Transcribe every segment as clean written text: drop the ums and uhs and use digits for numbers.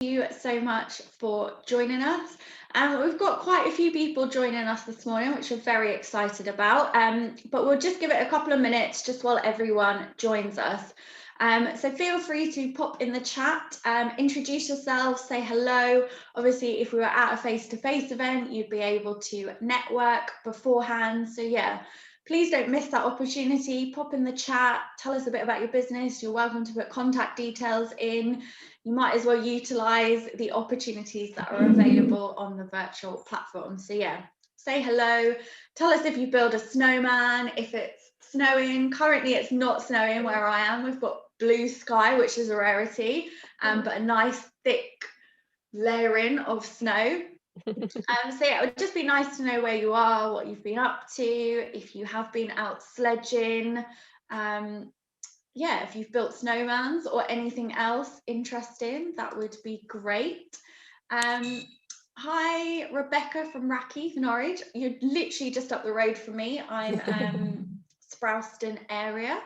you so much for joining us. We've got quite a few people joining us this morning, which we're very excited about. But we'll just give it a couple of minutes just while everyone joins us. So feel free to pop in the chat, introduce yourselves, say hello. Obviously, if we were at a face-to-face event, you'd be able to network beforehand. So yeah, please don't miss that opportunity. Pop in the chat, tell us a bit about your business. You're welcome to put contact details in. You might as well utilize the opportunities that are available on the virtual platform. So yeah, say hello, tell us if you build a snowman, if it's snowing. Currently it's not snowing where I am. We've got blue sky, which is a rarity, but a nice thick layering of snow. So yeah, it would just be nice to know where you are, what you've been up to, if you have been out sledging, yeah, if you've built snowmans or anything else interesting, that would be great. Hi, Rebecca from Rackheath, Norwich. You're literally just up the road from me. I'm Sproulston area.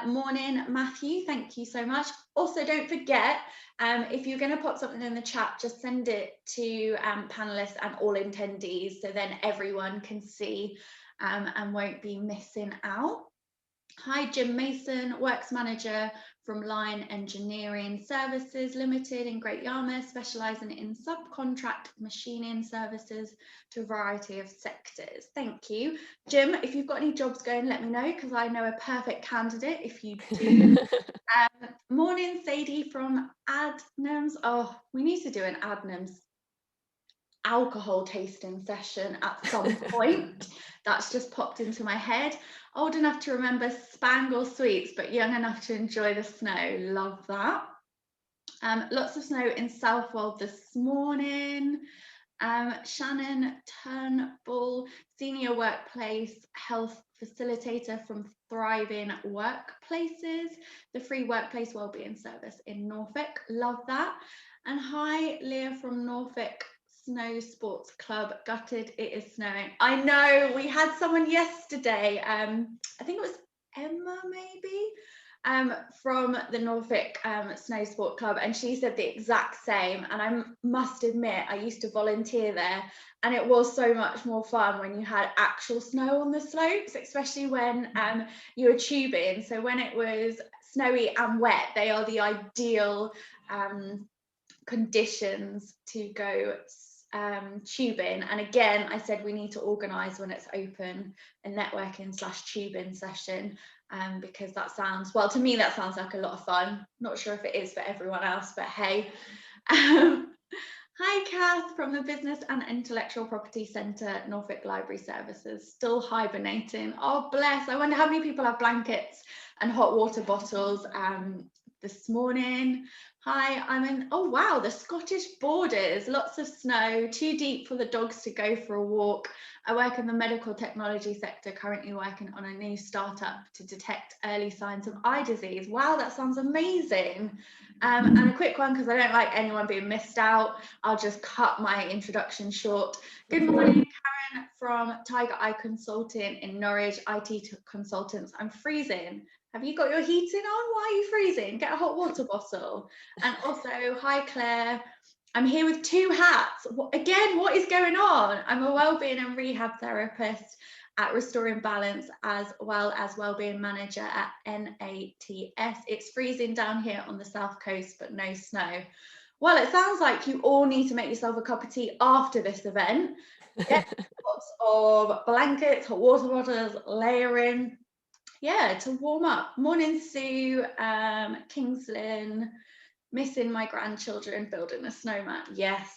Morning, Matthew. Thank you so much. Also, don't forget, if you're going to pop something in the chat, just send it to panelists and all attendees, so then everyone can see and won't be missing out. Hi, Jim Mason, Works Manager from Line Engineering Services Limited in Great Yarmouth, specialising in subcontract machining services to a variety of sectors. Thank you. Jim, if you've got any jobs going, let me know, because I know a perfect candidate if you do. Morning, Sadie from Adnams. Oh, we need to do an Adnams alcohol tasting session at some point. That's just popped into my head. Old enough to remember Spangle sweets, but young enough to enjoy the snow. Love that. Lots of snow in Southwold this morning. Shannon Turnbull, Senior Workplace Health Facilitator from Thriving Workplaces, the free workplace wellbeing service in Norfolk. Love that. And hi, Leah from Norfolk Snow Sports Club. Gutted it is snowing. I know, we had someone yesterday, I think it was Emma maybe, from the Norfolk Snow Sport Club, and she said the exact same. And I must admit, I used to volunteer there, and it was so much more fun when you had actual snow on the slopes, especially when you were tubing. So when it was snowy and wet, they are the ideal conditions to go tubing. And again, I said we need to organise when it's open a networking / tubing session, because that sounds, well, to me that sounds like a lot of fun. Not sure if it is for everyone else, but hey. Hi, Kath from the Business and Intellectual Property Centre, Norfolk Library Services. Still hibernating. Oh, bless. I wonder how many people have blankets and hot water bottles this morning. Hi, I'm in, oh wow, the Scottish borders, lots of snow, too deep for the dogs to go for a walk. I work in the medical technology sector, currently working on a new startup to detect early signs of eye disease. Wow, that sounds amazing. And a quick one, because I don't like anyone being missed out, I'll just cut my introduction short. Good morning, Karen from Tiger Eye Consulting in Norwich, IT consultants. I'm freezing. Have you got your heating on? Why are you freezing? Get a hot water bottle. And also, hi Claire, I'm here with two hats. Again, what is going on? I'm a wellbeing and rehab therapist at Restoring Balance, as well as wellbeing manager at NATS. It's freezing down here on the south coast, but no snow. Well, it sounds like you all need to make yourself a cup of tea after this event. Get lots of blankets, hot water bottles, layering. Yeah, to warm up. Morning, Sue, Kingslyn, missing my grandchildren, building a snowman. Yes,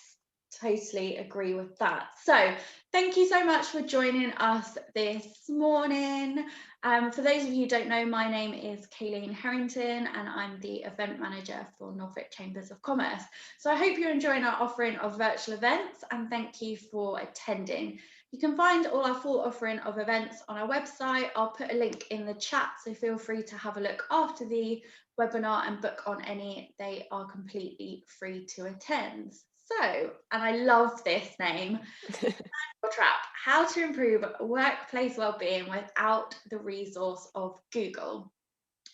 totally agree with that. So thank you so much for joining us this morning. For those of you who don't know, my name is Kayleen Harrington and I'm the event manager for Norfolk Chambers of Commerce. So I hope you're enjoying our offering of virtual events, and thank you for attending. You can find all our full offering of events on our website. I'll put a link in the chat, so feel free to have a look after the webinar and book on any. They are completely free to attend. So, and I love this name, Spangle Trap, how to improve workplace wellbeing without the resource of Google.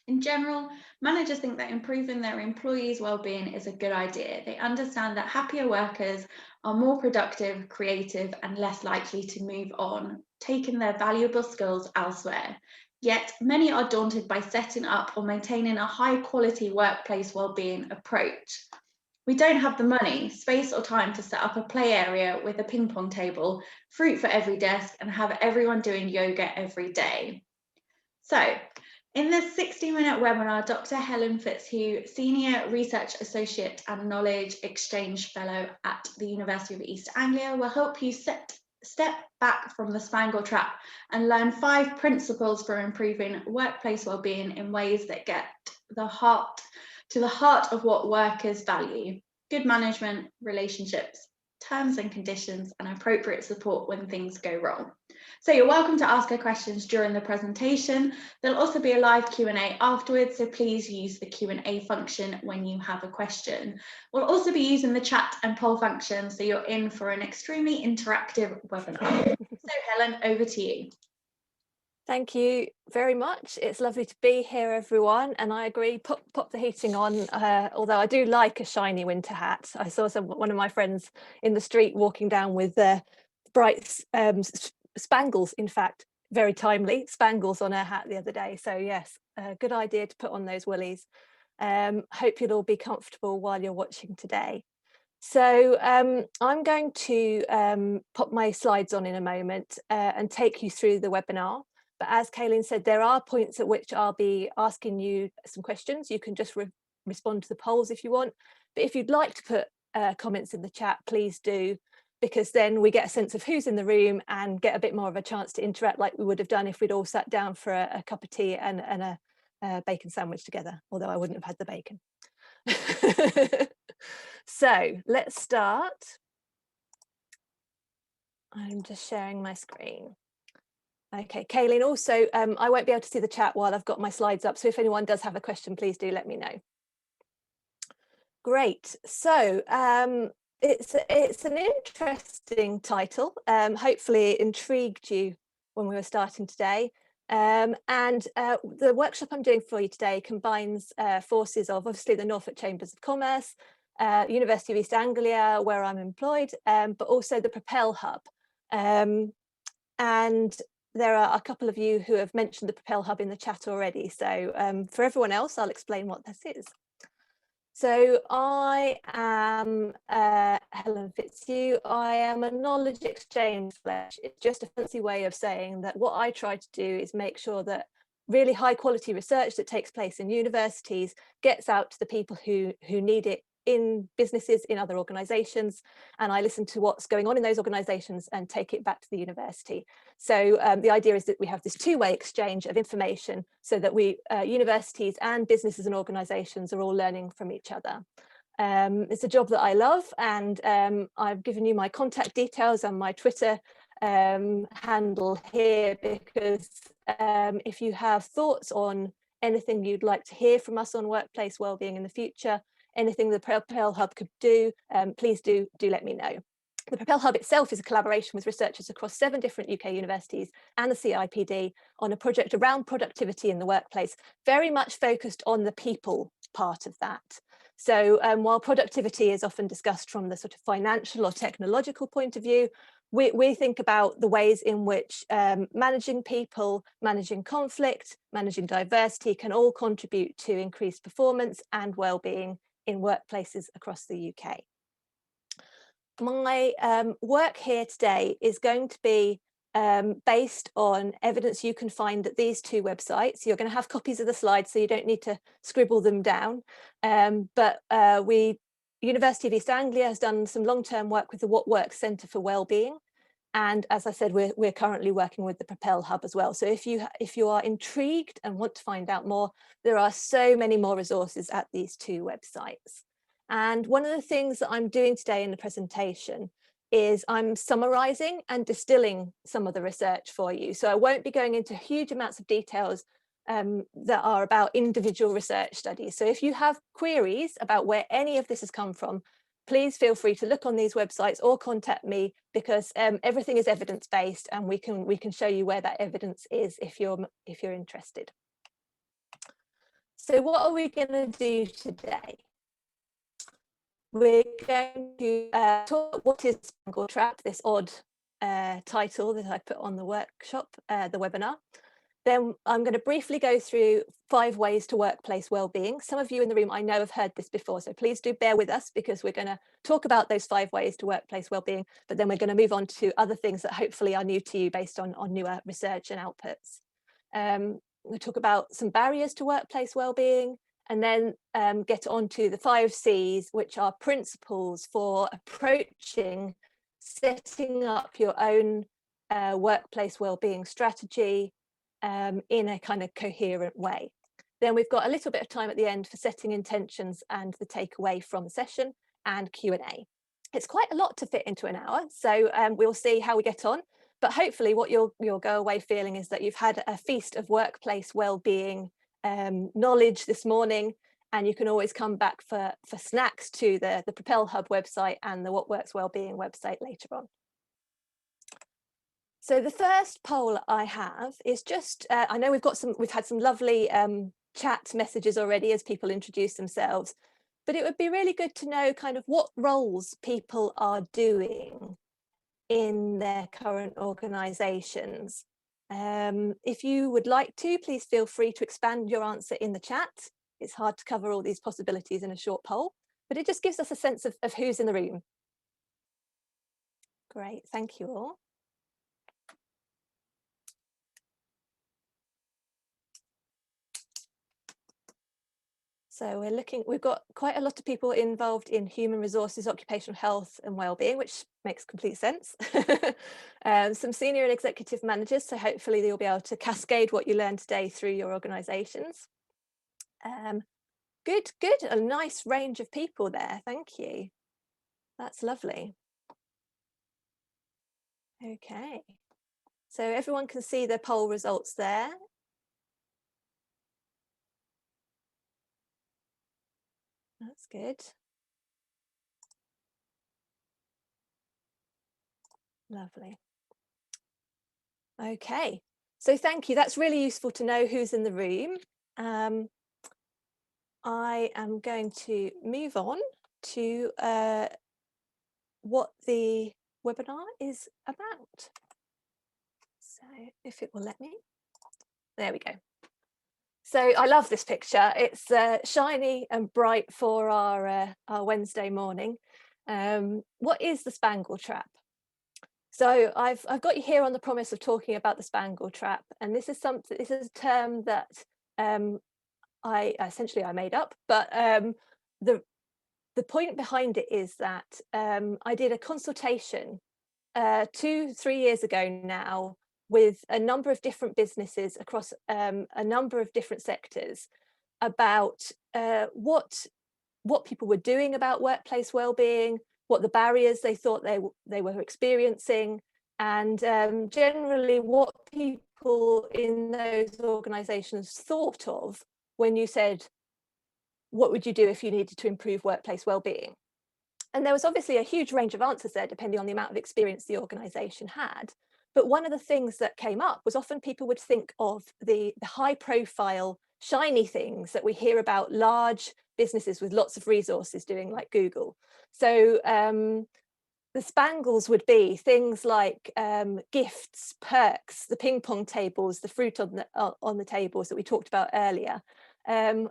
In general, managers think that improving their employees' well-being is a good idea. They understand that happier workers are more productive, creative, and less likely to move on, taking their valuable skills elsewhere. Yet, many are daunted by setting up or maintaining a high-quality workplace well-being approach. We don't have the money, space, or time to set up a play area with a ping pong table, fruit for every desk, and have everyone doing yoga every day. So, in this 60-minute webinar, Dr. Helen Fitzhugh, Senior Research Associate and Knowledge Exchange Fellow at the University of East Anglia, will help you step back from the Spangle Trap and learn 5 principles for improving workplace well-being in ways that get to the heart of what workers value: good management, relationships, terms and conditions, and appropriate support when things go wrong. So you're welcome to ask her questions during the presentation. There'll also be a live Q&A afterwards, so please use the Q&A function when you have a question. We'll also be using the chat and poll function, so you're in for an extremely interactive webinar. So Helen, over to you. Thank you very much. It's lovely to be here, everyone. And I agree, pop the heating on, although I do like a shiny winter hat. I saw one of my friends in the street walking down with bright spangles, in fact, very timely, spangles on her hat the other day. So yes, a good idea to put on those woolies. Hope you'll all be comfortable while you're watching today. So I'm going to pop my slides on in a moment and take you through the webinar. But as Kaylin said, there are points at which I'll be asking you some questions. You can just respond to the polls if you want. But if you'd like to put comments in the chat, please do, because then we get a sense of who's in the room and get a bit more of a chance to interact like we would have done if we'd all sat down for a cup of tea and a bacon sandwich together, although I wouldn't have had the bacon. So let's start. I'm just sharing my screen. Okay, Kaylin, also, I won't be able to see the chat while I've got my slides up, so if anyone does have a question, please do let me know. Great, so it's an interesting title. Hopefully it intrigued you when we were starting today. The workshop I'm doing for you today combines forces of obviously the Norfolk Chambers of Commerce, University of East Anglia, where I'm employed, but also the Propel Hub. And there are a couple of you who have mentioned the Propel Hub in the chat already. So for everyone else, I'll explain what this is. So I am Helen Fitzhugh. I am a knowledge exchange specialist. It's just a fancy way of saying that what I try to do is make sure that really high quality research that takes place in universities gets out to the people who need it in businesses, in other organizations, and I listen to what's going on in those organizations and take it back to the university. So the idea is that we have this two-way exchange of information so that universities and businesses and organizations are all learning from each other. It's a job that I love, and I've given you my contact details and my Twitter handle here, because if you have thoughts on anything you'd like to hear from us on workplace wellbeing in the future, anything the Propel Hub could do, please do let me know. The Propel Hub itself is a collaboration with researchers across 7 different UK universities and the CIPD on a project around productivity in the workplace, very much focused on the people part of that. So while productivity is often discussed from the sort of financial or technological point of view, we think about the ways in which managing people, managing conflict, managing diversity can all contribute to increased performance and well-being in workplaces across the UK. My work here today is going to be based on evidence you can find at these 2 websites. You're going to have copies of the slides, so you don't need to scribble them down. University of East Anglia has done some long-term work with the What Works Centre for Wellbeing. And as I said, we're currently working with the Propel Hub as well. So if you are intrigued and want to find out more, there are so many more resources at these 2 websites. And one of the things that I'm doing today in the presentation is I'm summarising and distilling some of the research for you. So I won't be going into huge amounts of details that are about individual research studies. So if you have queries about where any of this has come from, please feel free to look on these websites or contact me, because everything is evidence-based, and we can show you where that evidence is if you're interested. So what are we going to do today? We're going to talk what is Spangle Trap, this odd title that I put on the workshop, the webinar. Then I'm going to briefly go through 5 ways to workplace wellbeing. Some of you in the room I know have heard this before, so please do bear with us because we're going to talk about those 5 ways to workplace wellbeing, but then we're going to move on to other things that hopefully are new to you based on newer research and outputs. We'll talk about some barriers to workplace wellbeing, and then get on to the 5 C's, which are principles for approaching setting up your own workplace wellbeing strategy in a kind of coherent way. Then we've got a little bit of time at the end for setting intentions and the takeaway from the session and Q&A. It's quite a lot to fit into an hour, so we'll see how we get on. But hopefully what you'll go away feeling is that you've had a feast of workplace wellbeing knowledge this morning, and you can always come back for snacks to the Propel Hub website and the What Works Wellbeing website later on. So the first poll I have is just, I know we've had some lovely chat messages already as people introduce themselves, but it would be really good to know kind of what roles people are doing in their current organisations. If you would like to, please feel free to expand your answer in the chat. It's hard to cover all these possibilities in a short poll, but it just gives us a sense of who's in the room. Great, thank you all. So we've got quite a lot of people involved in human resources, occupational health and wellbeing, which makes complete sense. Some senior and executive managers, so hopefully you'll be able to cascade what you learned today through your organisations. Good, a nice range of people there, thank you. That's lovely. Okay, so everyone can see the poll results there. That's good. Lovely. Okay, so thank you. That's really useful to know who's in the room. I am going to move on to what the webinar is about. So if it will let me. There we go. So I love this picture. It's shiny and bright for our Wednesday morning. What is the Spangle Trap? So I've got you here on the promise of talking about the Spangle Trap, and this is a term that I made up, but the point behind it is that I did a consultation 2-3 years ago now with a number of different businesses across a number of different sectors about what people were doing about workplace wellbeing, what the barriers they thought they were experiencing, and generally what people in those organisations thought of when you said, what would you do if you needed to improve workplace wellbeing? And there was obviously a huge range of answers there, depending on the amount of experience the organisation had. But one of the things that came up was often people would think of the high profile, shiny things that we hear about large businesses with lots of resources doing, like Google. So the spangles would be things like gifts, perks, the ping pong tables, the fruit on the tables that we talked about earlier,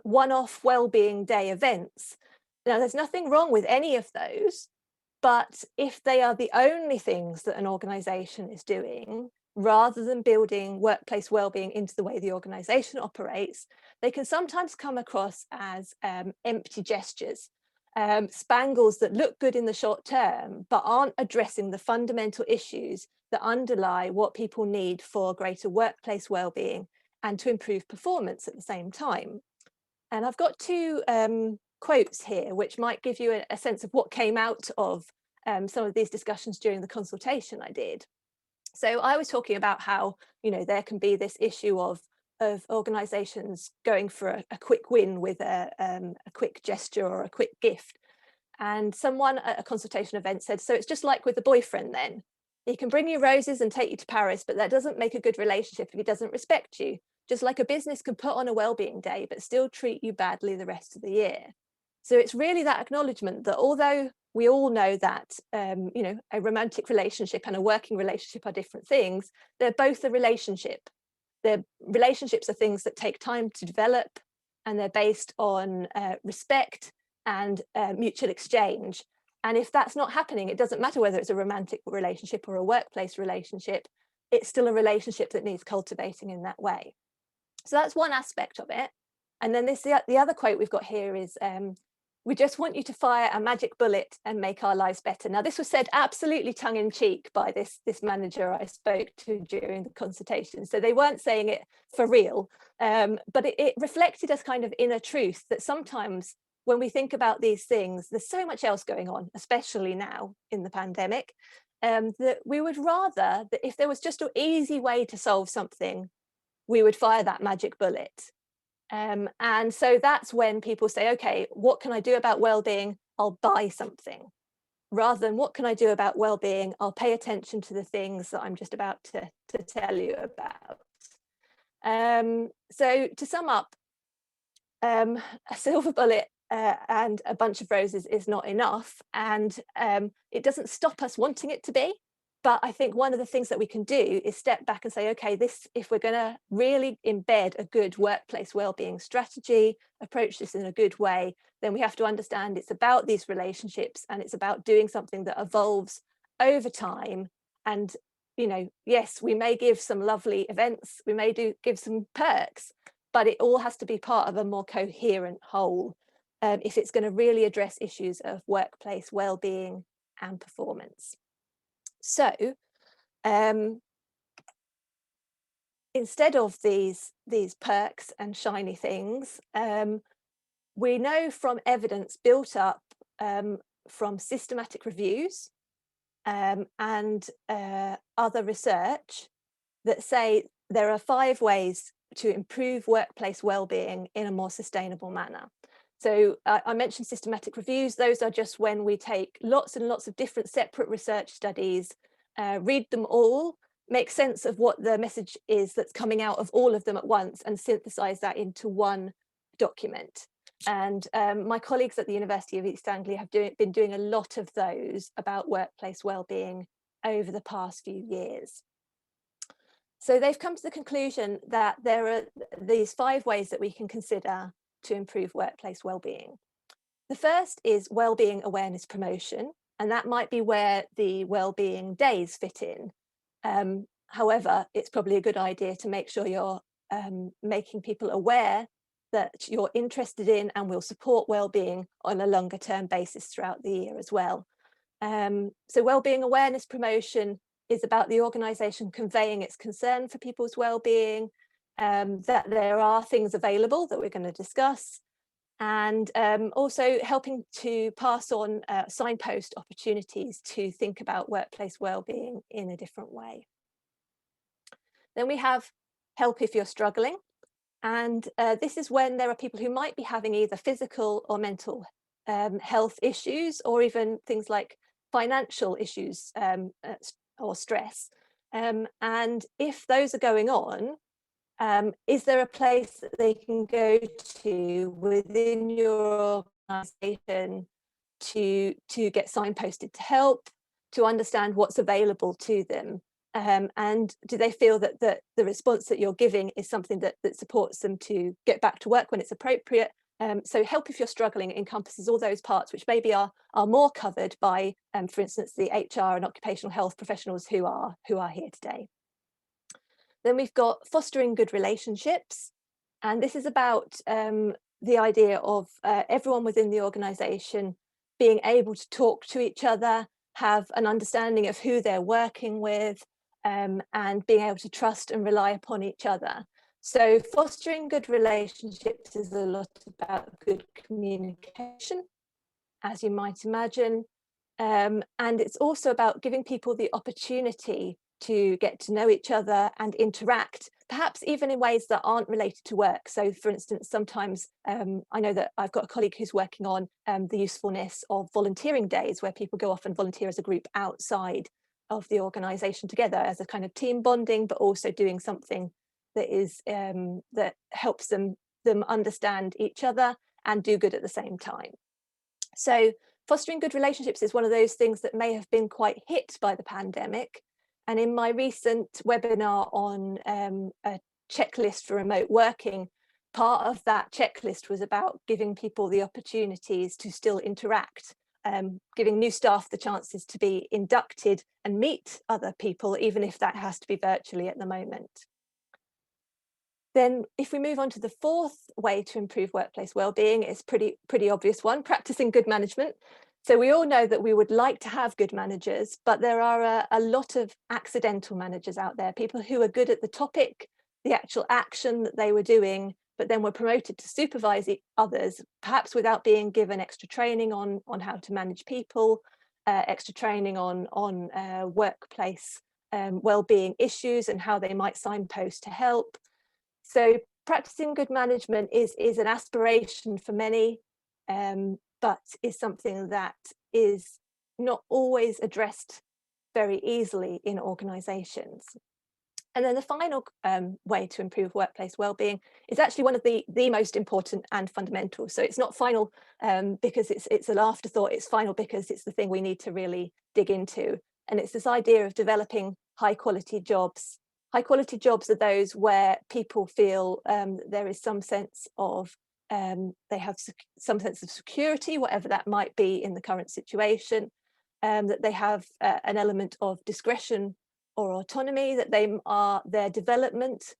one-off wellbeing day events. Now, there's nothing wrong with any of those, but if they are the only things that an organisation is doing, rather than building workplace wellbeing into the way the organisation operates, they can sometimes come across as empty gestures, spangles that look good in the short term, but aren't addressing the fundamental issues that underlie what people need for greater workplace wellbeing and to improve performance at the same time. And I've got 2 quotes here, which might give you a sense of what came out of some of these discussions during the consultation I did. So I was talking about how, there can be this issue of organisations going for a quick win with a quick gesture or a quick gift. And someone at a consultation event said, so it's just like with the boyfriend then. He can bring you roses and take you to Paris, but that doesn't make a good relationship if he doesn't respect you. just like a business can put on a wellbeing day but still treat you badly the rest of the year. So it's really that acknowledgement that although we all know that you know, a romantic relationship and a working relationship are different things, they're both a relationship. Their relationships are things that take time to develop, and they're based on respect and mutual exchange. And if that's not happening, it doesn't matter whether it's a romantic relationship or a workplace relationship, it's still a relationship that needs cultivating in that way. So that's one aspect of it. And then the other quote we've got here is, we just want you to fire a magic bullet and make our lives better. Now, this was said absolutely tongue-in-cheek by this manager I spoke to during the consultation. So they weren't saying it for real, but it reflected as kind of inner truth that sometimes when we think about these things, there's so much else going on, especially now in the pandemic, that we would rather that if there was just an easy way to solve something, we would fire that magic bullet. And so that's when people say, okay, what can I do about well-being? I'll buy something. Rather than what can I do about well-being? I'll pay attention to the things that I'm just about to tell you about. So to sum up, a silver bullet and a bunch of roses is not enough, and it doesn't stop us wanting it to be. But I think one of the things that we can do is step back and say, okay, if we're going to really embed a good workplace wellbeing strategy, approach this in a good way, then we have to understand it's about these relationships, and it's about doing something that evolves over time. And, you know, yes, we may give some lovely events, we may give some perks, but it all has to be part of a more coherent whole if it's going to really address issues of workplace wellbeing and performance. So instead of these perks and shiny things, we know from evidence built up from systematic reviews and other research that say there are 5 ways to improve workplace wellbeing in a more sustainable manner. So I mentioned systematic reviews. Those are just when we take lots and lots of different separate research studies, read them all, make sense of what the message is that's coming out of all of them at once, and synthesize that into one document. And my colleagues at the University of East Anglia have been doing a lot of those about workplace wellbeing over the past few years. So they've come to the conclusion that there are these 5 ways that we can consider to improve workplace wellbeing. The first is wellbeing awareness promotion, and that might be where the wellbeing days fit in. However, it's probably a good idea to make sure you're making people aware that you're interested in and will support wellbeing on a longer term basis throughout the year as well. So wellbeing awareness promotion is about the organisation conveying its concern for people's wellbeing, that there are things available that we're going to discuss, and also helping to pass on signpost opportunities to think about workplace wellbeing in a different way. Then we have help if you're struggling, and this is when there are people who might be having either physical or mental health issues, or even things like financial issues or stress. And if those are going on, is there a place that they can go to within your organisation to get signposted to help, to understand what's available to them? And do they feel that the response that you're giving is something that supports them to get back to work when it's appropriate? So help if you're struggling encompasses all those parts which maybe are more covered by, for instance, the HR and occupational health professionals who are here today. Then we've got fostering good relationships, and this is about the idea of everyone within the organisation being able to talk to each other, have an understanding of who they're working with, and being able to trust and rely upon each other. So fostering good relationships is a lot about good communication, as you might imagine, and it's also about giving people the opportunity to get to know each other and interact, perhaps even in ways that aren't related to work. So for instance, sometimes I know that I've got a colleague who's working on the usefulness of volunteering days, where people go off and volunteer as a group outside of the organisation together as a kind of team bonding, but also doing something that helps them understand each other and do good at the same time. So fostering good relationships is one of those things that may have been quite hit by the pandemic. And in my recent webinar on a checklist for remote working, part of that checklist was about giving people the opportunities to still interact, giving new staff the chances to be inducted and meet other people, even if that has to be virtually at the moment. Then if we move on to the fourth way to improve workplace wellbeing, it's pretty obvious one, practicing good management. So we all know that we would like to have good managers, but there are a lot of accidental managers out there, people who are good at the topic, the actual action that they were doing, but then were promoted to supervise others, perhaps without being given extra training on how to manage people, extra training on workplace wellbeing issues and how they might signpost to help. So practicing good management is an aspiration for many, but is something that is not always addressed very easily in organisations. And then the final way to improve workplace wellbeing is actually one of the most important and fundamental. So it's not final because it's an afterthought, it's final because it's the thing we need to really dig into. And it's this idea of developing high quality jobs. High quality jobs are those where people feel there is some sense of, they have some sense of security, whatever that might be in the current situation, that they have an element of discretion or autonomy, that their development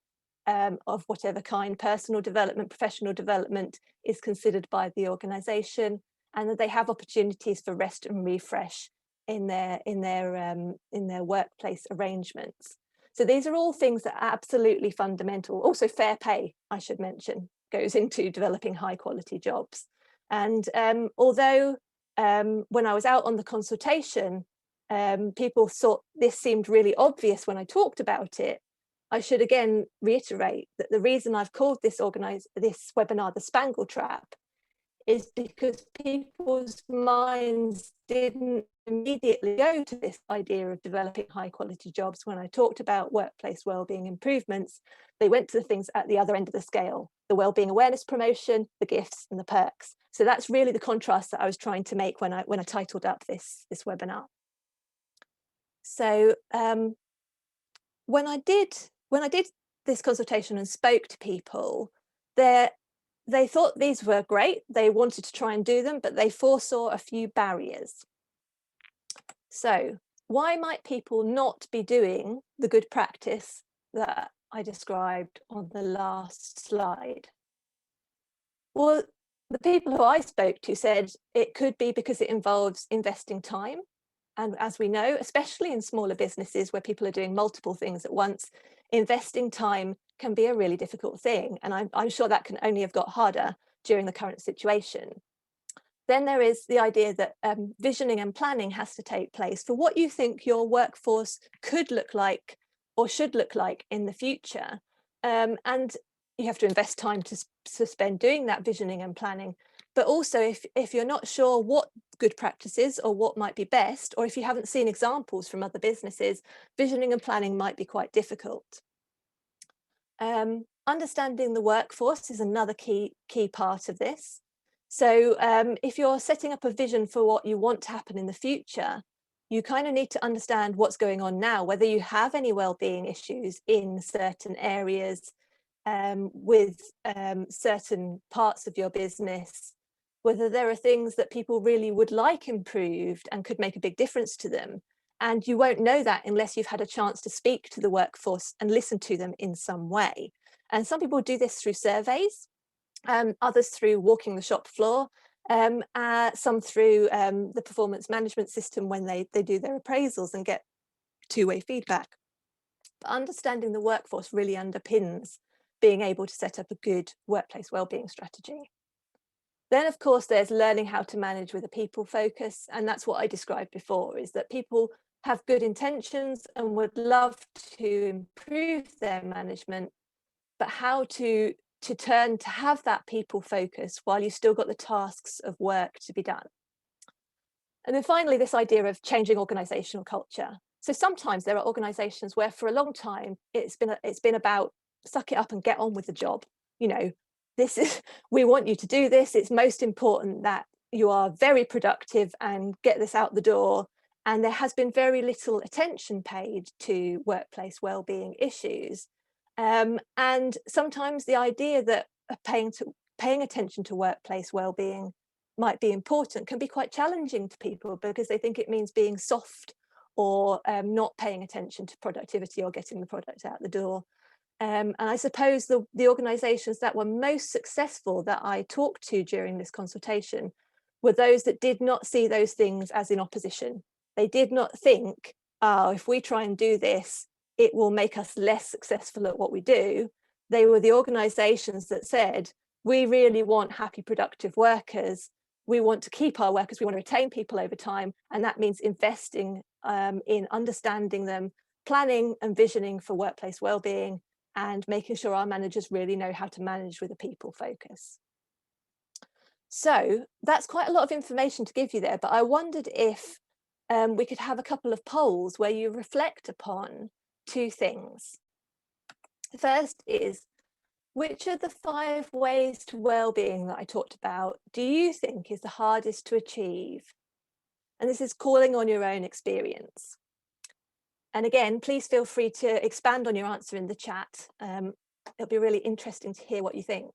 of whatever kind, personal development, professional development, is considered by the organisation, and that they have opportunities for rest and refresh in their workplace arrangements. So these are all things that are absolutely fundamental. Also fair pay, I should mention, goes into developing high quality jobs. And although when I was out on the consultation, people thought this seemed really obvious when I talked about it, I should again reiterate that the reason I've called this webinar the Spangle Trap is because people's minds didn't immediately go to this idea of developing high quality jobs. When I talked about workplace wellbeing improvements, they went to the things at the other end of the scale, the wellbeing awareness promotion, the gifts and the perks. So that's really the contrast that I was trying to make when I titled up this webinar. So when I did this consultation and spoke to people, they thought these were great. They wanted to try and do them, but they foresaw a few barriers. So why might people not be doing the good practice that I described on the last slide? Well, the people who I spoke to said it could be because it involves investing time. And as we know, especially in smaller businesses where people are doing multiple things at once, investing time can be a really difficult thing. And I'm sure that can only have got harder during the current situation. Then there is the idea that visioning and planning has to take place for what you think your workforce could look like or should look like in the future. And you have to invest time to spend doing that visioning and planning. But also if you're not sure what good practices or what might be best, or if you haven't seen examples from other businesses, visioning and planning might be quite difficult. Understanding the workforce is another key part of this. So if you're setting up a vision for what you want to happen in the future, you kind of need to understand what's going on now, whether you have any wellbeing issues in certain areas with certain parts of your business, whether there are things that people really would like improved and could make a big difference to them. And you won't know that unless you've had a chance to speak to the workforce and listen to them in some way. And some people do this through surveys, others through walking the shop floor, some through the performance management system when they do their appraisals and get two-way feedback. But understanding the workforce really underpins being able to set up a good workplace wellbeing strategy. Then, of course, there's learning how to manage with a people focus. And that's what I described before, is that people have good intentions and would love to improve their management, but how to turn to have that people focus while you've still got the tasks of work to be done. And then finally, this idea of changing organizational culture. So sometimes there are organizations where for a long time it's been about suck it up and get on with the job. You know, we want you to do this. It's most important that you are very productive and get this out the door. And there has been very little attention paid to workplace wellbeing issues. And sometimes the idea that paying attention to workplace wellbeing might be important can be quite challenging to people, because they think it means being soft or not paying attention to productivity or getting the product out the door. And I suppose the organisations that were most successful that I talked to during this consultation were those that did not see those things as in opposition. They did not think, oh, if we try and do this, it will make us less successful at what we do. They were the organisations that said, we really want happy, productive workers. We want to keep our workers, we want to retain people over time. And that means investing in understanding them, planning and visioning for workplace wellbeing, and making sure our managers really know how to manage with a people focus. So that's quite a lot of information to give you there, but I wondered if we could have a couple of polls where you reflect upon two things. The first is, which of the 5 ways to well-being that I talked about do you think is the hardest to achieve? And this is calling on your own experience. And again, please feel free to expand on your answer in the chat. It'll be really interesting to hear what you think.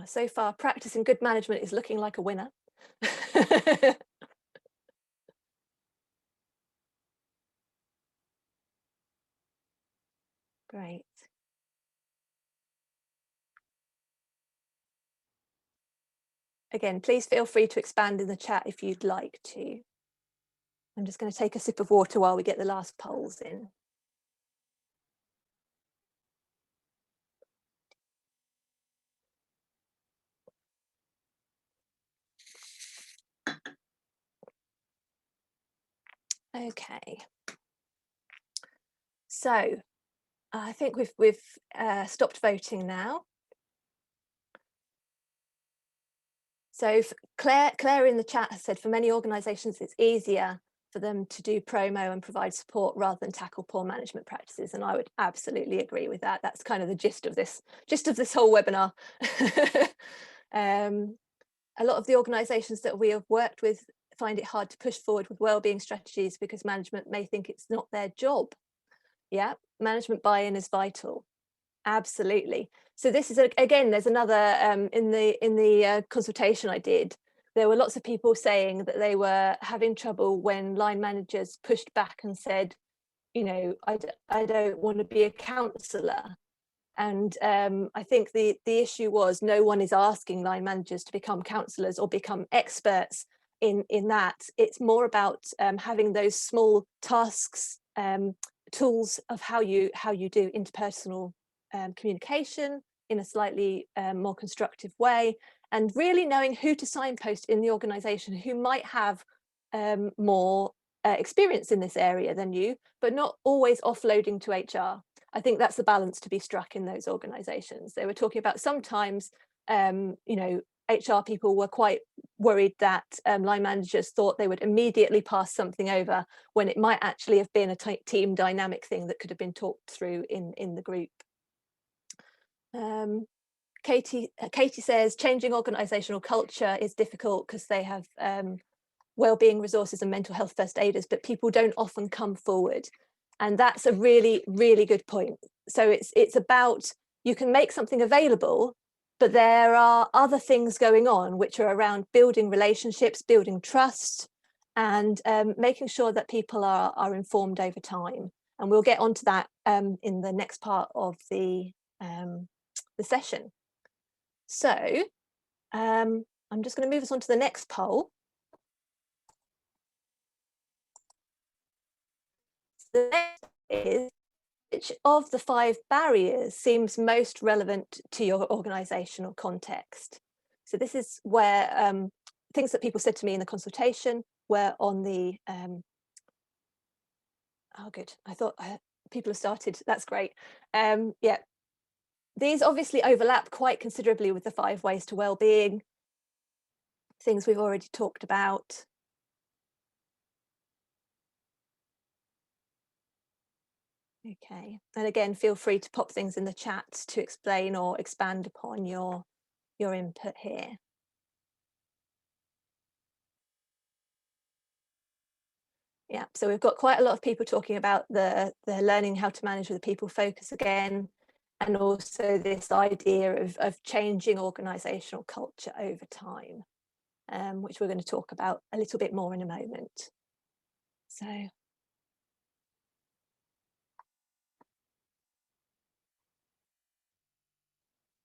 So far, practicing good management is looking like a winner. Great. Again, please feel free to expand in the chat if you'd like to. I'm just going to take a sip of water while we get the last polls in. Okay. So I think we've stopped voting now. So Claire in the chat has said, for many organisations, it's easier for them to do promo and provide support rather than tackle poor management practices. And I would absolutely agree with that. That's kind of the gist of this whole webinar. A lot of the organisations that we have worked with find it hard to push forward with wellbeing strategies because management may think it's not their job. Yeah, management buy-in is vital. Absolutely. So this is again, there's another in the consultation I did, there were lots of people saying that they were having trouble when line managers pushed back and said, you know, I don't want to be a counsellor. And I think the issue was no one is asking line managers to become counsellors or become experts in that. It's more about having those small tasks, tools of how you do interpersonal communication in a slightly more constructive way, and really knowing who to signpost in the organisation who might have more experience in this area than you, but not always offloading to HR. I think that's the balance to be struck in those organisations. They were talking about sometimes, you know, HR people were quite worried that line managers thought they would immediately pass something over when it might actually have been a team dynamic thing that could have been talked through in the group. Katie says changing organisational culture is difficult because they have wellbeing resources and mental health first aiders, but people don't often come forward. And that's a really, really good point. So it's about, you can make something available, but there are other things going on which are around building relationships, building trust, and making sure that people are informed over time. And we'll get onto that in the next part of the session. So I'm just going to move us on to the next poll. The next is, which of the 5 barriers seems most relevant to your organisational context? So this is where things that people said to me in the consultation were on the, oh good, I thought people have started, that's great. Yeah, these obviously overlap quite considerably with the 5 ways to wellbeing. things we've already talked about. Okay, and again, feel free to pop things in the chat to explain or expand upon your input here. Yeah, so we've got quite a lot of people talking about the learning how to manage with a people focus again, and also this idea of changing organisational culture over time, which we're going to talk about a little bit more in a moment. So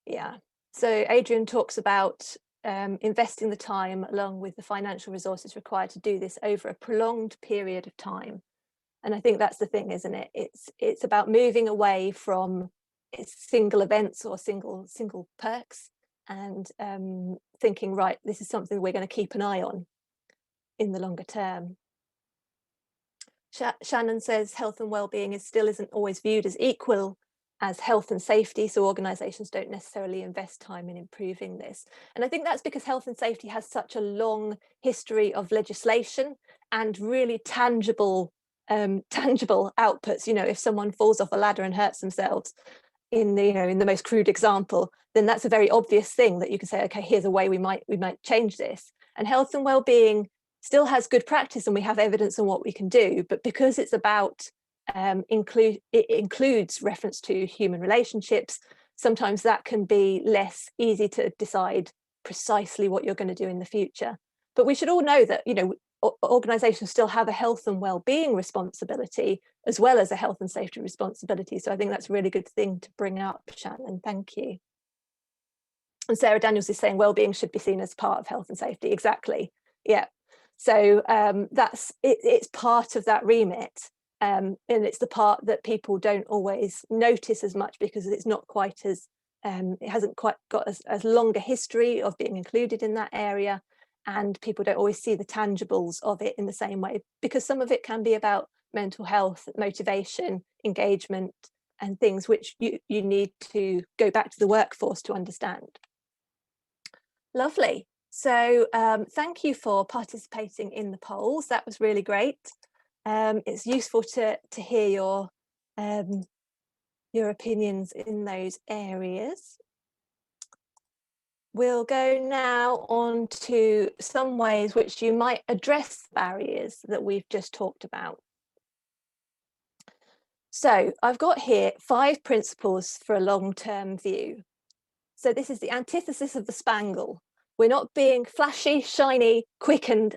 yeah, so Adrian talks about investing the time along with the financial resources required to do this over a prolonged period of time. And I think that's the thing, isn't it? It's about moving away from single events or single perks, and thinking, right, this is something we're going to keep an eye on in the longer term. Shannon says health and well-being isn't always viewed as equal as health and safety, so organisations don't necessarily invest time in improving this. And I think that's because health and safety has such a long history of legislation and really tangible outputs. You know, if someone falls off a ladder and hurts themselves, in the most crude example, then that's a very obvious thing that you can say, okay, here's a way we might change this. And health and well-being still has good practice, and we have evidence on what we can do, but because it's about it includes reference to human relationships, sometimes that can be less easy to decide precisely what you're going to do in the future. But we should all know that, you know, organisations still have a health and well-being responsibility as well as a health and safety responsibility. So I think that's a really good thing to bring up, Shannon. Thank you. And Sarah Daniels is saying well-being should be seen as part of health and safety. Exactly. Yeah. So that's it's part of that remit. And it's the part that people don't always notice as much because it's not quite as it hasn't quite got as long a history of being included in that area, and people don't always see the tangibles of it in the same way, because some of it can be about mental health, motivation, engagement, and things which you need to go back to the workforce to understand. Lovely. So thank you for participating in the polls. That was really great. It's useful to hear your opinions in those areas. We'll go now on to some ways which you might address the barriers that we've just talked about. So I've got here 5 principles for a long-term view. So this is the antithesis of the Spangle. We're not being flashy, shiny, quick and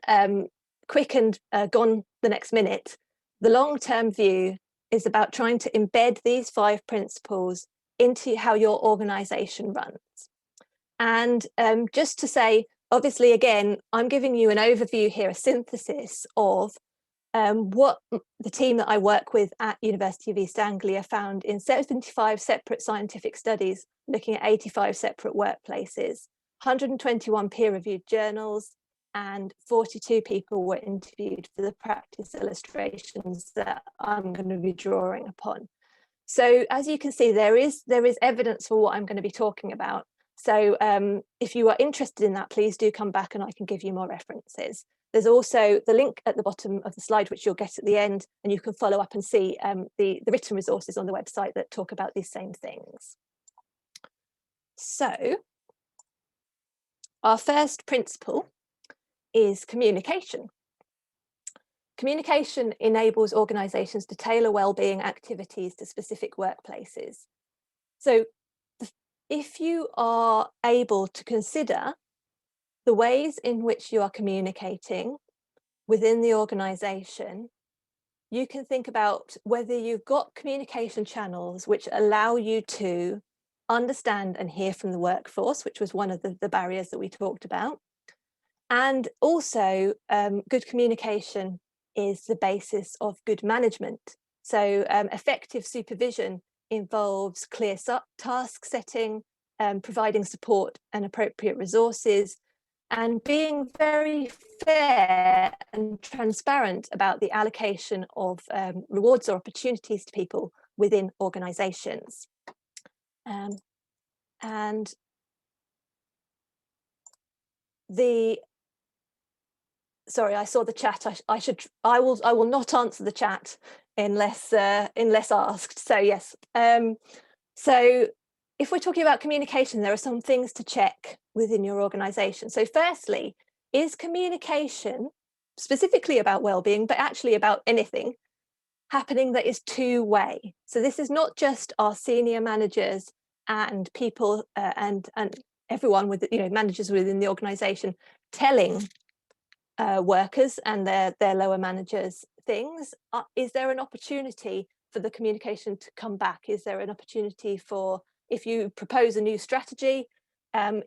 gone the next minute. The long-term view is about trying to embed these 5 principles into how your organisation runs. And just to say, obviously, again, I'm giving you an overview here, a synthesis of what the team that I work with at University of East Anglia found in 75 separate scientific studies looking at 85 separate workplaces, 121 peer-reviewed journals, and 42 people were interviewed for the practice illustrations that I'm going to be drawing upon. So as you can see, there is evidence for what I'm going to be talking about. So if you are interested in that, please do come back and I can give you more references. There's also the link at the bottom of the slide, which you'll get at the end, and you can follow up and see the written resources on the website that talk about these same things. So our first principle is communication. Communication enables organisations to tailor wellbeing activities to specific workplaces. So if you are able to consider the ways in which you are communicating within the organisation, you can think about whether you've got communication channels which allow you to understand and hear from the workforce, which was one of the barriers that we talked about. And also, good communication is the basis of good management. So effective supervision involves clear task setting, providing support and appropriate resources, and being very fair and transparent about the allocation of rewards or opportunities to people within organisations. And the sorry, I saw the chat. I will not answer the chat unless asked. So yes. So if we're talking about communication, there are some things to check within your organization. So firstly, is communication specifically about well-being, but actually about anything happening that is two-way? So this is not just our senior managers and people and everyone with, you know, managers within the organization telling workers and their lower managers things. Is there an opportunity for the communication to come back? Is there an opportunity for, if you propose a new strategy,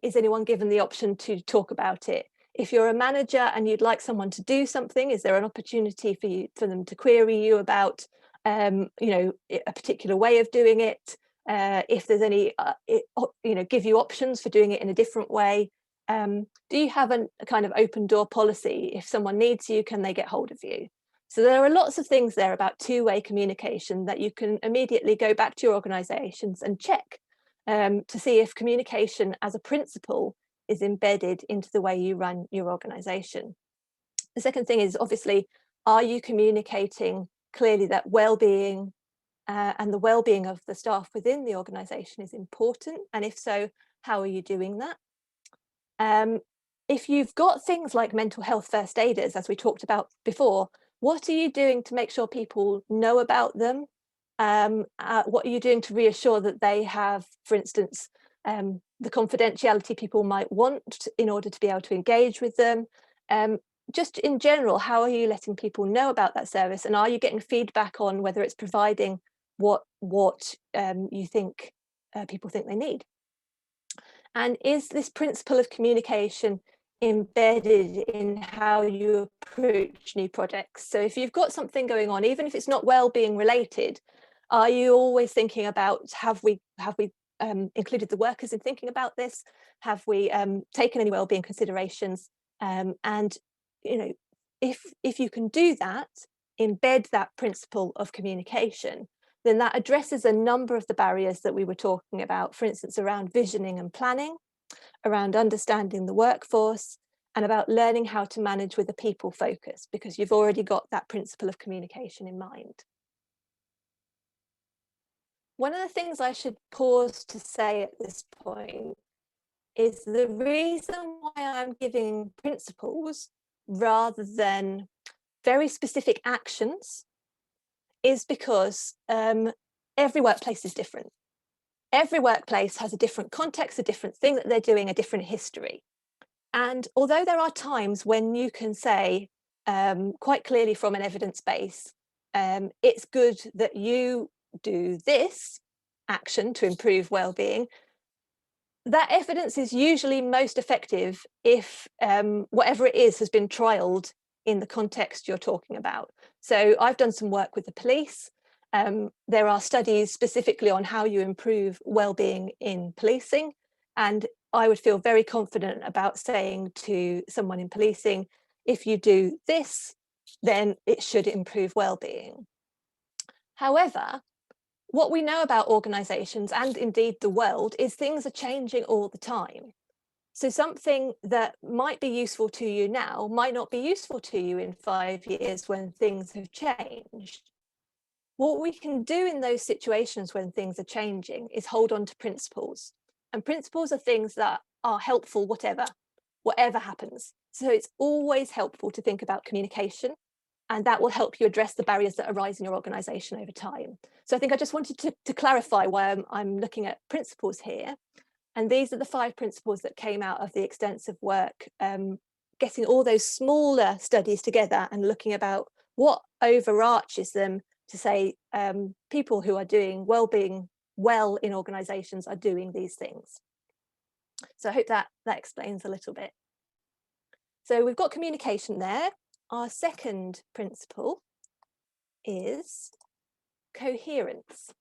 is anyone given the option to talk about it? If you're a manager and you'd like someone to do something, is there an opportunity for them to query you about you know, a particular way of doing it? If there's any, you know, give you options for doing it in a different way. Do you have a kind of open door policy? If someone needs you, can they get hold of you? So there are lots of things there about two-way communication that you can immediately go back to your organizations and check to see if communication as a principle is embedded into the way you run your organization. The second thing is, obviously, are you communicating clearly that well-being and the well-being of the staff within the organization is important? And if so, how are you doing that? If you've got things like mental health first aiders, as we talked about before, what are you doing to make sure people know about them? What are you doing to reassure that they have, for instance, the confidentiality people might want in order to be able to engage with them? Just in general, how are you letting people know about that service? And are you getting feedback on whether it's providing what you think people think they need? And is this principle of communication embedded in how you approach new projects? So if you've got something going on, even if it's not well-being related, are you always thinking about, have we included the workers in thinking about this? Have we taken any well-being considerations? And you know, if you can do that, embed that principle of communication, then that addresses a number of the barriers that we were talking about, for instance, around visioning and planning, around understanding the workforce, and about learning how to manage with a people focus, because you've already got that principle of communication in mind. One of the things I should pause to say at this point is the reason why I'm giving principles rather than very specific actions is because every workplace is different. Every workplace has a different context, a different thing that they're doing, a different history. And although there are times when you can say quite clearly from an evidence base, it's good that you do this action to improve well-being, that evidence is usually most effective if whatever it is has been trialed in the context you're talking about. So I've done some work with the police. There are studies specifically on how you improve well-being in policing, and I would feel very confident about saying to someone in policing, if you do this, then it should improve well-being. However, what we know about organisations and indeed the world is things are changing all the time. So something that might be useful to you now might not be useful to you in 5 years when things have changed. What we can do in those situations when things are changing is hold on to principles. And principles are things that are helpful whatever happens. So it's always helpful to think about communication, and that will help you address the barriers that arise in your organisation over time. So I think I just wanted to clarify why I'm looking at principles here. And these are the 5 principles that came out of the extensive work, getting all those smaller studies together and looking about what overarches them to say people who are doing well-being well in organisations are doing these things. So I hope that explains a little bit. So we've got communication there. Our second principle is coherence.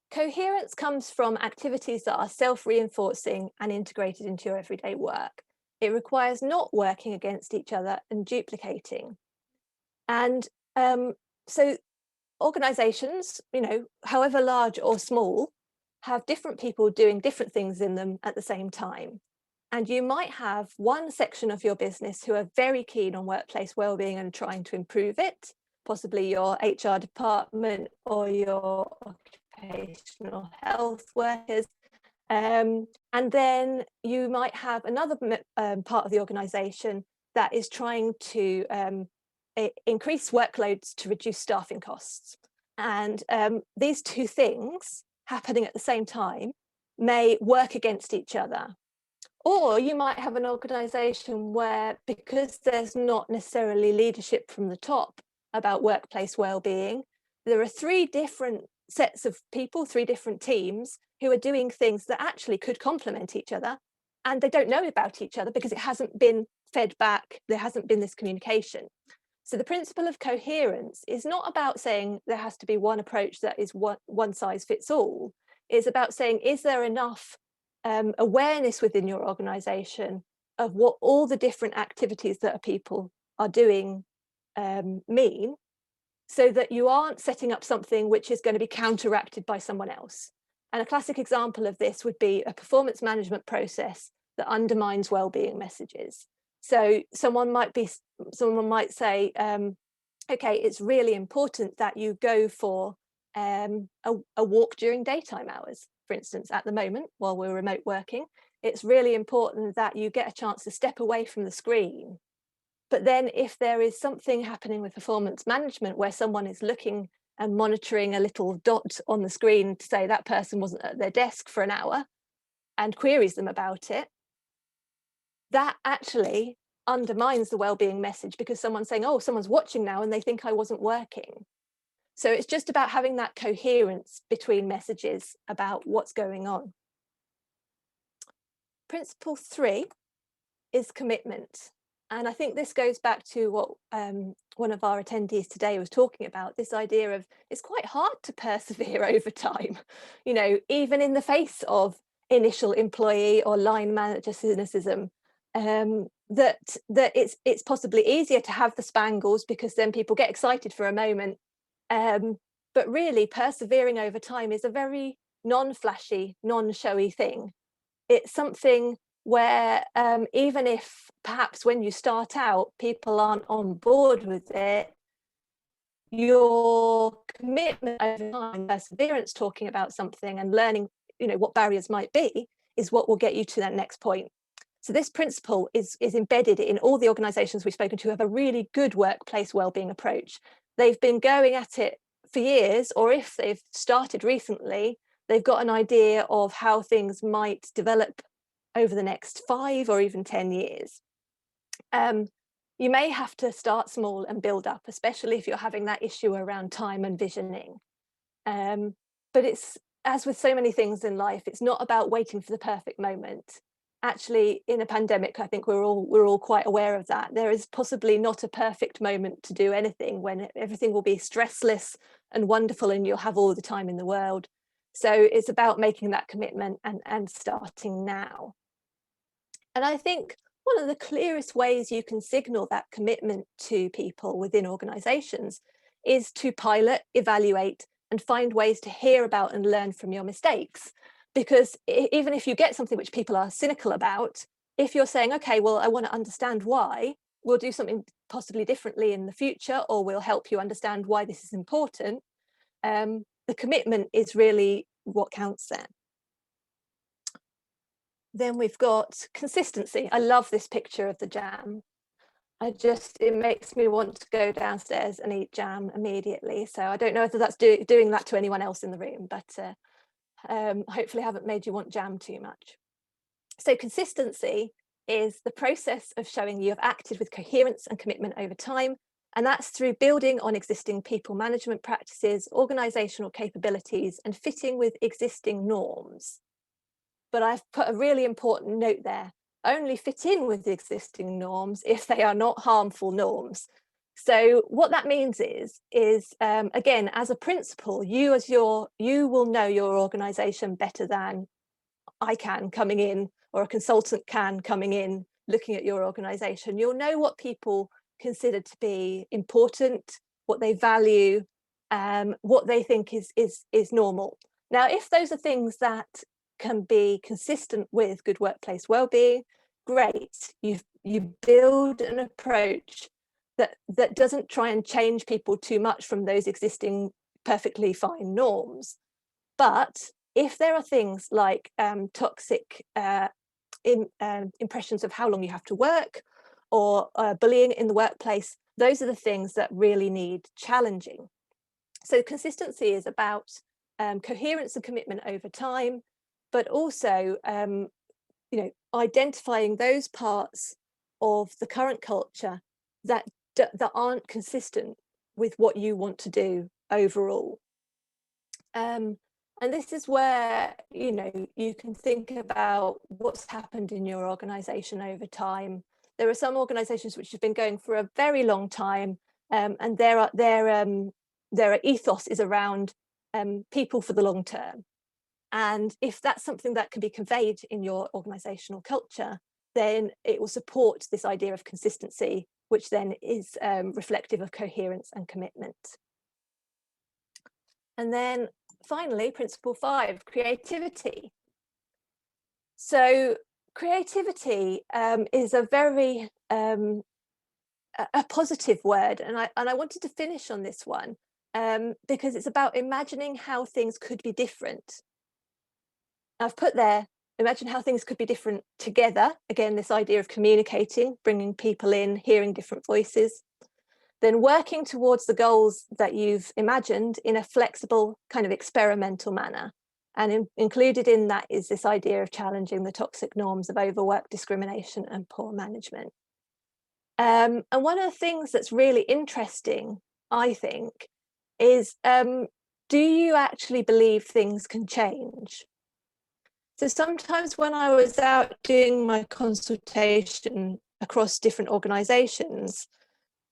Coherence comes from activities that are self-reinforcing and integrated into your everyday work. It requires not working against each other and duplicating. And so organisations, you know, however large or small, have different people doing different things in them at the same time. And you might have one section of your business who are very keen on workplace wellbeing and trying to improve it, possibly your HR department or your occupational health workers. And then you might have another part of the organisation that is trying to increase workloads to reduce staffing costs. And these two things happening at the same time may work against each other. Or you might have an organisation where, because there's not necessarily leadership from the top about workplace wellbeing, there are three different sets of people, three different teams who are doing things that actually could complement each other, and they don't know about each other because it hasn't been fed back, there hasn't been this communication. So the principle of coherence is not about saying there has to be one approach that is one size fits all. It's about saying, is there enough awareness within your organisation of what all the different activities that people are doing mean, so that you aren't setting up something which is going to be counteracted by someone else. And a classic example of this would be a performance management process that undermines wellbeing messages. So someone might say, okay, it's really important that you go for a walk during daytime hours. For instance, at the moment, while we're remote working, it's really important that you get a chance to step away from the screen. But then if there is something happening with performance management where someone is looking and monitoring a little dot on the screen to say that person wasn't at their desk for an hour and queries them about it, that actually undermines the wellbeing message, because someone's saying, oh, someone's watching now and they think I wasn't working. So it's just about having that coherence between messages about what's going on. Principle 3 is commitment. And I think this goes back to what one of our attendees today was talking about, this idea of it's quite hard to persevere over time, you know, even in the face of initial employee or line manager cynicism, that it's possibly easier to have the spangles because then people get excited for a moment. But really, persevering over time is a very non-flashy, non-showy thing. It's something where even if perhaps when you start out, people aren't on board with it, your commitment over time, perseverance, talking about something and learning, you know, what barriers might be, is what will get you to that next point. So this principle is embedded in all the organisations we've spoken to who have a really good workplace wellbeing approach. They've been going at it for years, or if they've started recently, they've got an idea of how things might develop over the next 5 or even 10 years. You may have to start small and build up, especially if you're having that issue around time and visioning. But it's, as with so many things in life, it's not about waiting for the perfect moment. Actually, in a pandemic, I think we're all quite aware of that. There is possibly not a perfect moment to do anything, when everything will be stressless and wonderful and you'll have all the time in the world. So it's about making that commitment and starting now. And I think one of the clearest ways you can signal that commitment to people within organisations is to pilot, evaluate, and find ways to hear about and learn from your mistakes. Because even if you get something which people are cynical about, if you're saying, okay, well, I want to understand why, we'll do something possibly differently in the future, or we'll help you understand why this is important, the commitment is really what counts there. Then we've got consistency. I love this picture of the jam. It makes me want to go downstairs and eat jam immediately. So I don't know whether that's doing that to anyone else in the room, but hopefully I haven't made you want jam too much. So consistency is the process of showing you have acted with coherence and commitment over time. And that's through building on existing people management practices, organisational capabilities, and fitting with existing norms. But I've put a really important note there: only fit in with the existing norms if they are not harmful norms. So what that means is again, as a principal, you will know your organisation better than I can coming in, or a consultant can coming in, looking at your organisation. You'll know what people consider to be important, what they value, what they think is normal. Now, if those are things that can be consistent with good workplace wellbeing, great. You build an approach that doesn't try and change people too much from those existing perfectly fine norms. But if there are things like toxic impressions of how long you have to work, or bullying in the workplace, those are the things that really need challenging. So consistency is about coherence and commitment over time, but also identifying those parts of the current culture that aren't consistent with what you want to do overall. And this is where you can think about what's happened in your organization over time. There are some organizations which have been going for a very long time, and their ethos is around people for the long term. And if that's something that can be conveyed in your organizational culture, then it will support this idea of consistency, which then is reflective of coherence and commitment. And then finally, principle 5, creativity. So creativity is a very a positive word, and I wanted to finish on this one because it's about imagining how things could be different. I've put there, imagine how things could be different together. Again, this idea of communicating, bringing people in, hearing different voices. Then working towards the goals that you've imagined in a flexible kind of experimental manner. And included in that is this idea of challenging the toxic norms of overwork, discrimination, and poor management. And one of the things that's really interesting, I think, is do you actually believe things can change? So sometimes when I was out doing my consultation across different organizations,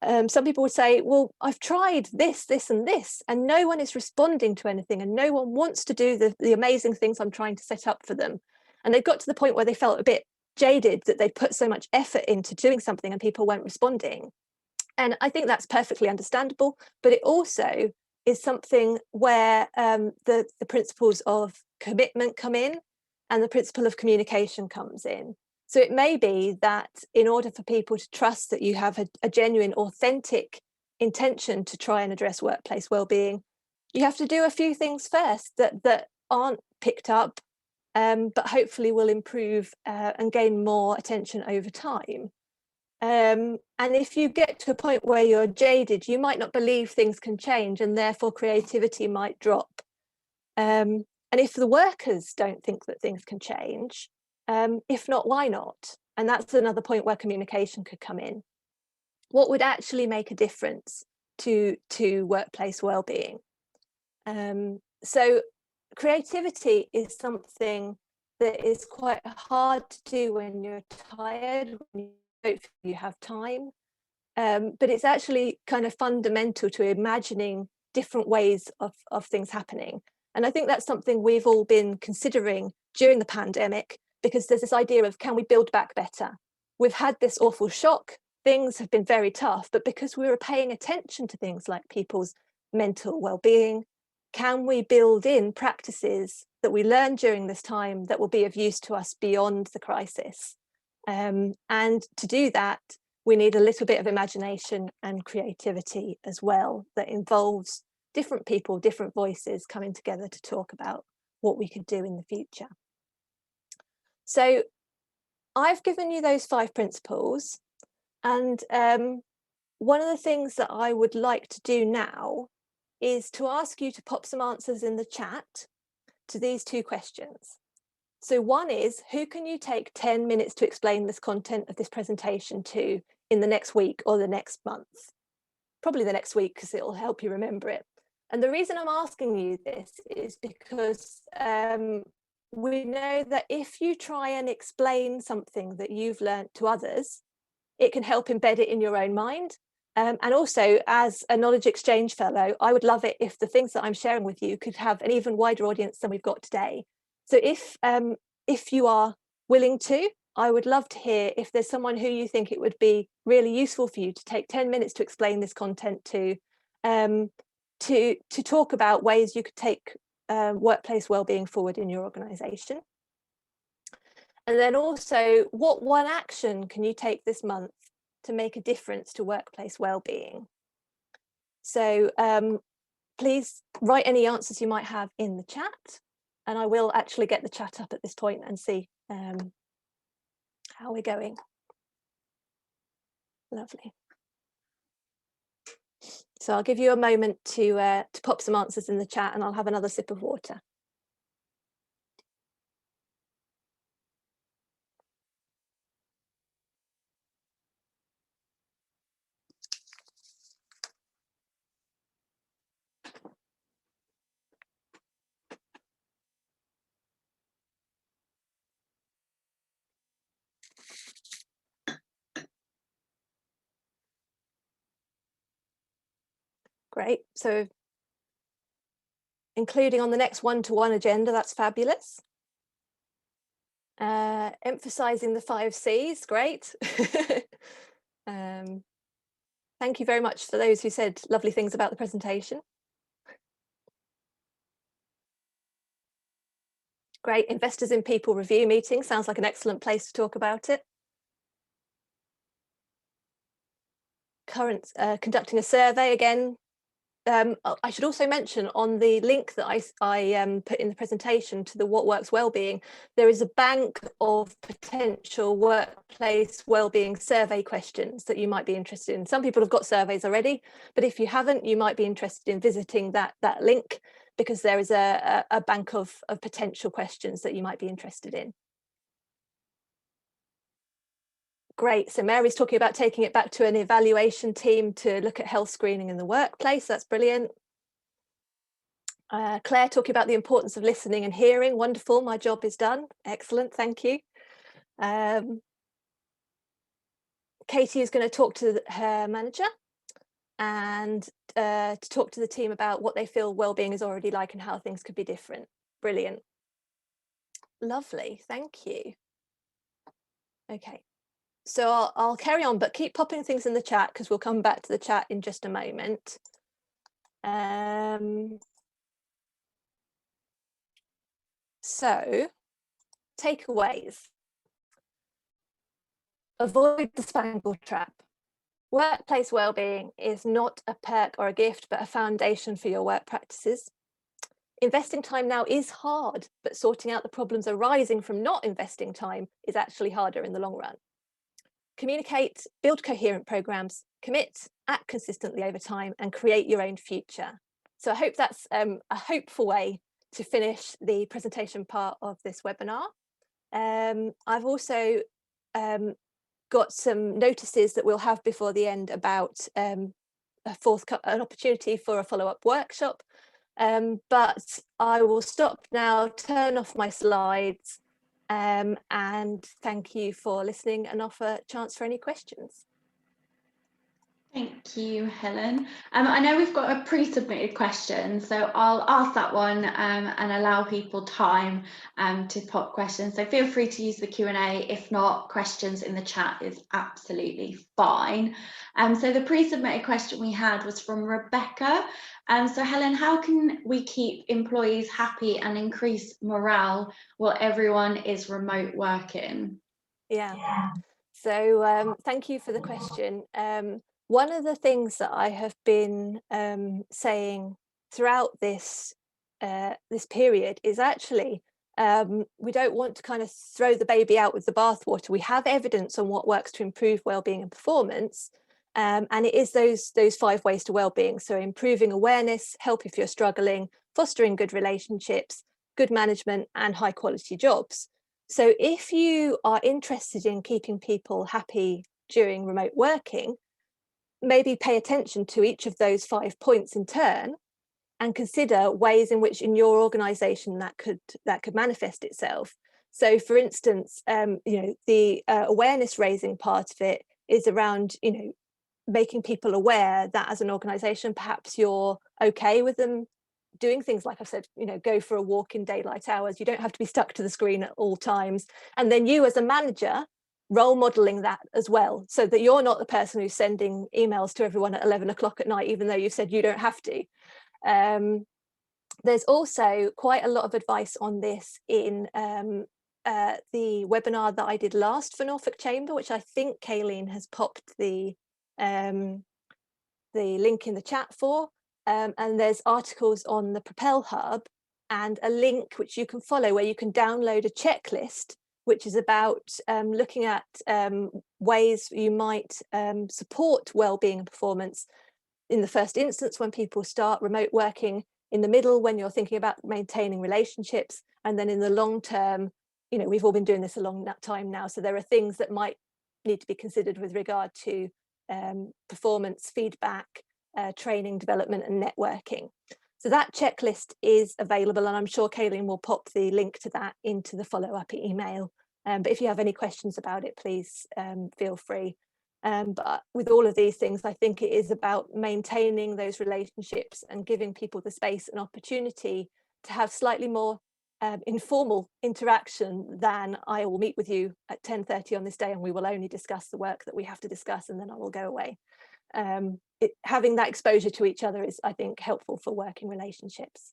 some people would say, well, I've tried this, this, and this, and no one is responding to anything, and no one wants to do the amazing things I'm trying to set up for them. And they got to the point where they felt a bit jaded that they'd put so much effort into doing something and people weren't responding. And I think that's perfectly understandable, but it also is something where the principles of commitment come in, and the principle of communication comes in. So it may be that in order for people to trust that you have a genuine, authentic intention to try and address workplace well-being, you have to do a few things first that aren't picked up, but hopefully will improve and gain more attention over time. And if you get to a point where you're jaded, you might not believe things can change, and therefore creativity might drop. And if the workers don't think that things can change, if not, why not? And that's another point where communication could come in. What would actually make a difference to workplace well-being? So creativity is something that is quite hard to do when you're tired, when you don't feel you have time. But it's actually kind of fundamental to imagining different ways of things happening. And I think that's something we've all been considering during the pandemic, because there's this idea of, can we build back better? We've had this awful shock. Things have been very tough, but because we were paying attention to things like people's mental well-being, can we build in practices that we learned during this time that will be of use to us beyond the crisis? And to do that, we need a little bit of imagination and creativity as well, that involves different people, different voices coming together to talk about what we could do in the future. So I've given you those 5 principles, and one of the things that I would like to do now is to ask you to pop some answers in the chat to these 2 questions. So one is, who can you take 10 minutes to explain this content of this presentation to in the next week or the next month? Probably the next week, because it'll help you remember it. And the reason I'm asking you this is because we know that if you try and explain something that you've learned to others, it can help embed it in your own mind. And also, as a knowledge exchange fellow, I would love it if the things that I'm sharing with you could have an even wider audience than we've got today. So if you are willing to, I would love to hear if there's someone who you think it would be really useful for you to take 10 minutes to explain this content to talk about ways you could take workplace wellbeing forward in your organisation. And then also, what one action can you take this month to make a difference to workplace wellbeing? So please write any answers you might have in the chat, and I will actually get the chat up at this point and see how we're going. Lovely. So I'll give you a moment to pop some answers in the chat, and I'll have another sip of water. Great. So including on the next one-to-one agenda, that's fabulous. Emphasizing the 5 C's, great. Thank you very much for those who said lovely things about the presentation. Great. Investors in People review meeting sounds like an excellent place to talk about it. Conducting a survey again. I should also mention on the link that I put in the presentation to the What Works Wellbeing, there is a bank of potential workplace wellbeing survey questions that you might be interested in. Some people have got surveys already, but if you haven't, you might be interested in visiting that link, because there is a bank of potential questions that you might be interested in. Great. So Mary's talking about taking it back to an evaluation team to look at health screening in the workplace. That's brilliant. Claire talking about the importance of listening and hearing. Wonderful. My job is done. Excellent. Thank you. Katie is going to talk to her manager and to talk to the team about what they feel wellbeing is already like and how things could be different. Brilliant. Lovely. Thank you. Okay. So I'll carry on, but keep popping things in the chat because we'll come back to the chat in just a moment. So, takeaways. Avoid the Spangle Trap. Workplace wellbeing is not a perk or a gift, but a foundation for your work practices. Investing time now is hard, but sorting out the problems arising from not investing time is actually harder in the long run. Communicate, build coherent programs, commit, act consistently over time, and create your own future. So I hope that's a hopeful way to finish the presentation part of this webinar. I've also got some notices that we'll have before the end about an opportunity for a follow-up workshop. But I will stop now, turn off my slides, and thank you for listening and offer a chance for any questions. Thank you, Helen. I know we've got a pre-submitted question, so I'll ask that one and allow people time to pop questions. So feel free to use the Q&A. If not, questions in the chat is absolutely fine. So the pre-submitted question we had was from Rebecca. So Helen, how can we keep employees happy and increase morale while everyone is remote working? Yeah. So thank you for the question. One of the things that I have been saying throughout this period is actually we don't want to kind of throw the baby out with the bathwater. We have evidence on what works to improve wellbeing and performance, and it is those 5 ways to wellbeing. So improving awareness, help if you're struggling, fostering good relationships, good management, and high quality jobs. So if you are interested in keeping people happy during remote working, maybe pay attention to each of those 5 points in turn and consider ways in which in your organization that could manifest itself. So for instance, the awareness raising part of it is around, making people aware that as an organization, perhaps you're okay with them doing things like I've said, go for a walk in daylight hours. You don't have to be stuck to the screen at all times. And then you as a manager, role modeling that as well, so that you're not the person who's sending emails to everyone at 11 o'clock at night, even though you've said you don't have to. There's also quite a lot of advice on this in the webinar that I did last for Norfolk Chamber, which I think Kayleen has popped the link in the chat for, and there's articles on the Propel Hub and a link which you can follow where you can download a checklist which is about looking at ways you might support well-being and performance in the first instance when people start remote working, in the middle when you're thinking about maintaining relationships, and then in the long term. You know, we've all been doing this a long time now, so there are things that might need to be considered with regard to performance, feedback, training, development and networking. So that checklist is available, and I'm sure Kayleen will pop the link to that into the follow-up email. But if you have any questions about it, please feel free. But with all of these things, I think it is about maintaining those relationships and giving people the space and opportunity to have slightly more informal interaction than I will meet with you at 10:30 on this day and we will only discuss the work that we have to discuss and then I will go away. Having that exposure to each other is, I think, helpful for working relationships.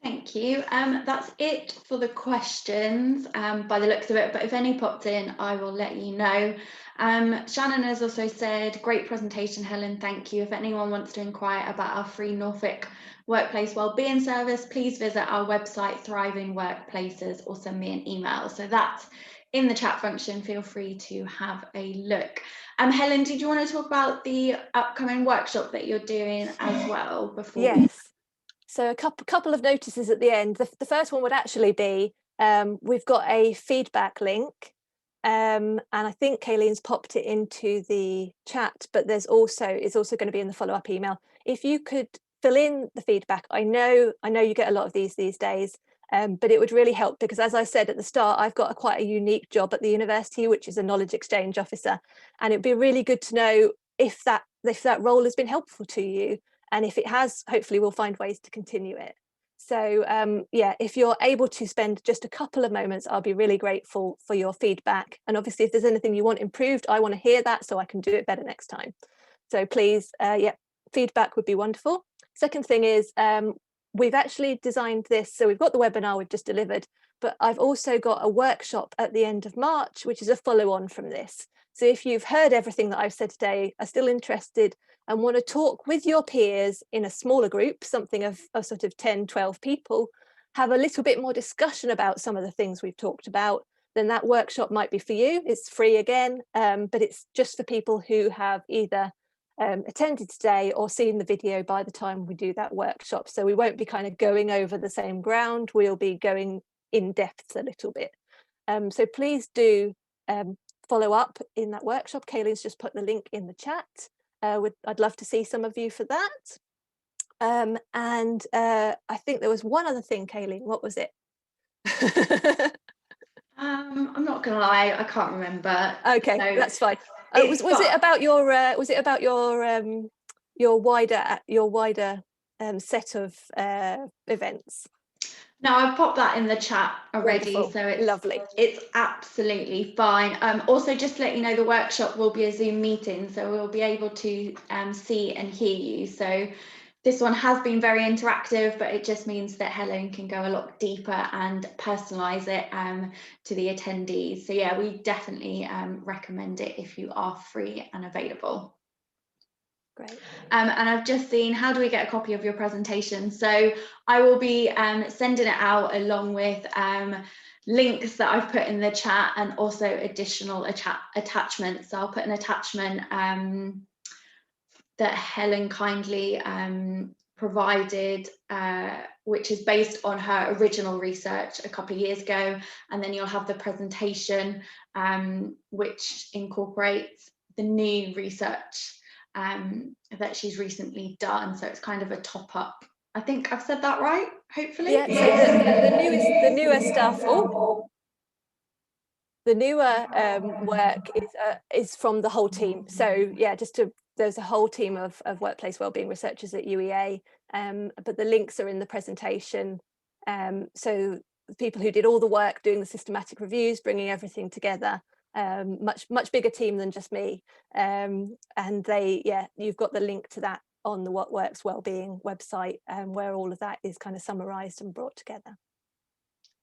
Thank you. That's it for the questions by the looks of it, but if any popped in, I will let you know. Shannon has also said, great presentation, Helen, thank you. If anyone wants to inquire about our free Norfolk Workplace Wellbeing Service, please visit our website, Thriving Workplaces, or send me an email. So that's in the chat function, feel free to have a look. Helen, did you want to talk about the upcoming workshop that you're doing as well before? Yes. So a couple of notices at the end. The first one would actually be, we've got a feedback link, and I think Kayleen's popped it into the chat, but it's also going to be in the follow-up email. If you could fill in the feedback, I know you get a lot of these days, but it would really help because, as I said at the start, I've got quite a unique job at the university, which is a knowledge exchange officer, and it'd be really good to know if that role has been helpful to you. And if it has, hopefully we'll find ways to continue it. So yeah, if you're able to spend just a couple of moments, I'll be really grateful for your feedback. And obviously, if there's anything you want improved, I want to hear that so I can do it better next time. So please, yeah, feedback would be wonderful. Second thing is, we've actually designed this. So we've got the webinar we've just delivered, but I've also got a workshop at the end of March, which is a follow-on from this. So if you've heard everything that I've said today, are still interested and want to talk with your peers in a smaller group, something of sort of 10, 12 people, have a little bit more discussion about some of the things we've talked about, then that workshop might be for you. It's free again, but it's just for people who have either attended today or seen the video by the time we do that workshop. So we won't be kind of going over the same ground, we'll be going in depth a little bit. So please do follow up in that workshop. Kayleen's just put the link in the chat. I'd love to see some of you for that. And I think there was one other thing, Kayleen. What was it? I'm not gonna lie, I can't remember. Okay, so that's fine. Was it about your wider set of events? No, I've popped that in the chat already. Wonderful. So it's lovely. It's absolutely fine. Also, just to let you know, the workshop will be a Zoom meeting, so we'll be able to see and hear you. So this one has been very interactive, but it just means that Helen can go a lot deeper and personalise it to the attendees. So yeah, we definitely recommend it if you are free and available. Great. And I've just seen, how do we get a copy of your presentation? So I will be sending it out along with links that I've put in the chat and also additional attachments. So I'll put an attachment that Helen kindly provided, which is based on her original research a couple of years ago. And then you'll have the presentation, which incorporates the new research that she's recently done. So it's kind of a top up. I think I've said that right, hopefully. Yeah, so the newer stuff, the newer work is from the whole team. So yeah, there's a whole team of workplace wellbeing researchers at UEA, but the links are in the presentation. So the people who did all the work doing the systematic reviews, bringing everything together, much bigger team than just me, and you've got the link to that on the What Works Wellbeing website, where all of that is kind of summarized and brought together.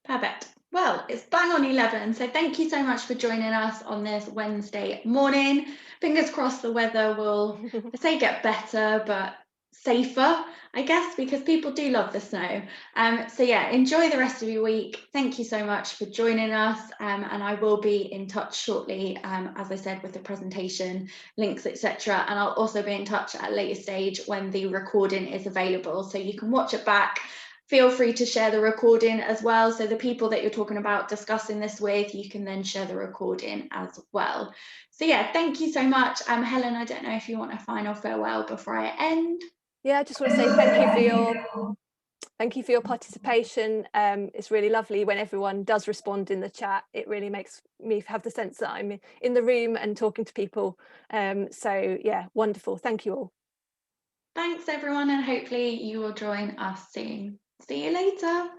Perfect. Well, it's bang on 11, so thank you so much for joining us on this Wednesday morning. Fingers crossed the weather will, I say, get better, but safer, I guess, because people do love the snow. So yeah, enjoy the rest of your week. Thank you so much for joining us, and I will be in touch shortly, as I said, with the presentation links, etc. And I'll also be in touch at a later stage when the recording is available, so you can watch it back. Feel free to share the recording as well. So the people that you're talking about discussing this with, you can then share the recording as well. So yeah, thank you so much. Helen, I don't know if you want a final farewell before I end. Yeah, I just want to say thank you for your participation. It's really lovely when everyone does respond in the chat. It really makes me have the sense that I'm in the room and talking to people. So yeah, wonderful. Thank you all. Thanks everyone, and hopefully you will join us soon. See you later.